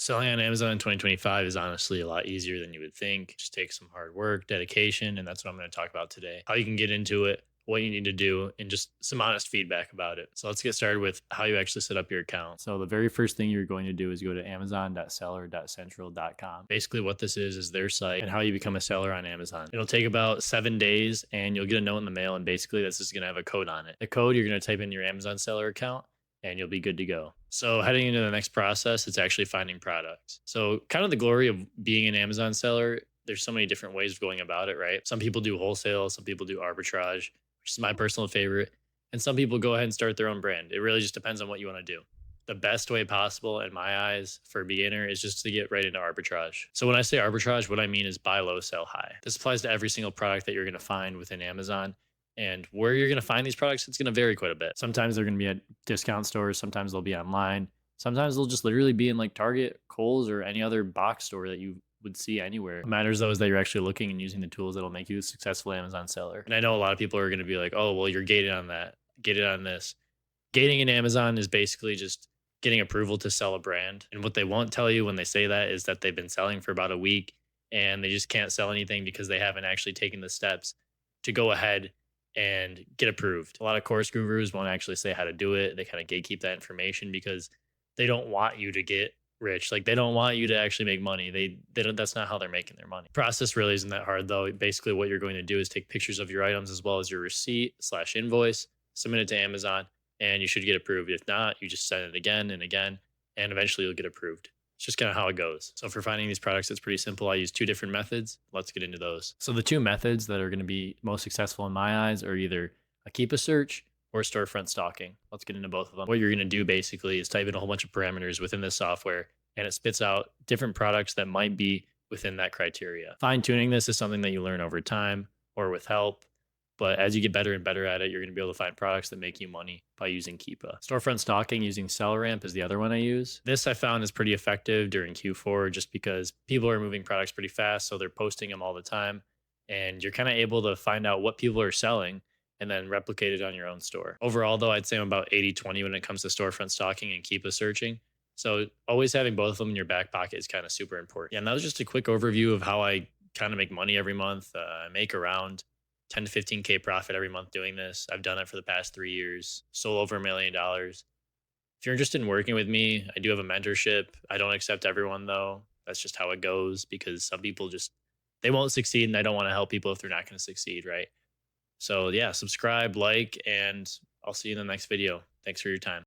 Selling on Amazon in 2025 is honestly a lot easier than you would think. It just takes some hard work, dedication, and that's what I'm going to talk about today. How you can get into it, what you need to do, and just some honest feedback about it. So let's get started with how you actually set up your account. So the very first thing you're going to do is go to amazon.seller.central.com. Basically what this is their site and how you become a seller on Amazon. It'll take about 7 days and you'll get a note in the mail, and basically this is going to have a code on it. The code, you're going to type in your Amazon seller account and you'll be good to go. So heading into the next process, it's actually finding products. So kind of the glory of being an Amazon seller, there's so many different ways of going about it, right? Some people do wholesale, some people do arbitrage, which is my personal favorite. And some people go ahead and start their own brand. It really just depends on what you want to do. The best way possible in my eyes for a beginner is just to get right into arbitrage. So when I say arbitrage, what I mean is buy low, sell high. This applies to every single product that you're going to find within Amazon. And where you're going to find these products, it's going to vary quite a bit. Sometimes they're going to be at discount stores. Sometimes they'll be online. Sometimes they'll just literally be in like Target, Kohl's, or any other box store that you would see anywhere. What matters though is that you're actually looking and using the tools that'll make you a successful Amazon seller. And I know a lot of people are going to be like, oh, well, you're gated on that, gated on this. Gating in Amazon is basically just getting approval to sell a brand. And what they won't tell you when they say that is that they've been selling for about a week and they just can't sell anything because they haven't actually taken the steps to go ahead and get approved. A lot of course gurus won't actually say how to do it. They kind of gatekeep that information because they don't want you to get rich. Like they don't want you to actually make money. They don't, that's not how they're making their money. Process really isn't that hard though. Basically what you're going to do is take pictures of your items as well as your receipt slash invoice, submit it to Amazon, and you should get approved. If not, you just send it again and again, and eventually you'll get approved. It's just kind of how it goes. So for finding these products, it's pretty simple. I use two different methods. Let's get into those. So the two methods that are going to be most successful in my eyes are either a keep a search or storefront stalking. Let's get into both of them. What you're going to do basically is type in a whole bunch of parameters within this software, and it spits out different products that might be within that criteria. Fine tuning this is something that you learn over time or with help. But as you get better and better at it, you're going to be able to find products that make you money by using Keepa. Storefront stalking using SellerAmp is the other one I use. This I found is pretty effective during Q4 just because people are moving products pretty fast. So they're posting them all the time. And you're kind of able to find out what people are selling and then replicate it on your own store. Overall, though, I'd say I'm about 80-20 when it comes to storefront stalking and Keepa searching. So always having both of them in your back pocket is kind of super important. Yeah, and that was just a quick overview of how I kind of make money every month. I make around 10 to 15K profit every month doing this. I've done it for the past 3 years, sold over $1 million. If you're interested in working with me, I do have a mentorship. I don't accept everyone though. That's just how it goes because some people just, they won't succeed and I don't want to help people if they're not going to succeed, right? So yeah, subscribe, like, and I'll see you in the next video. Thanks for your time.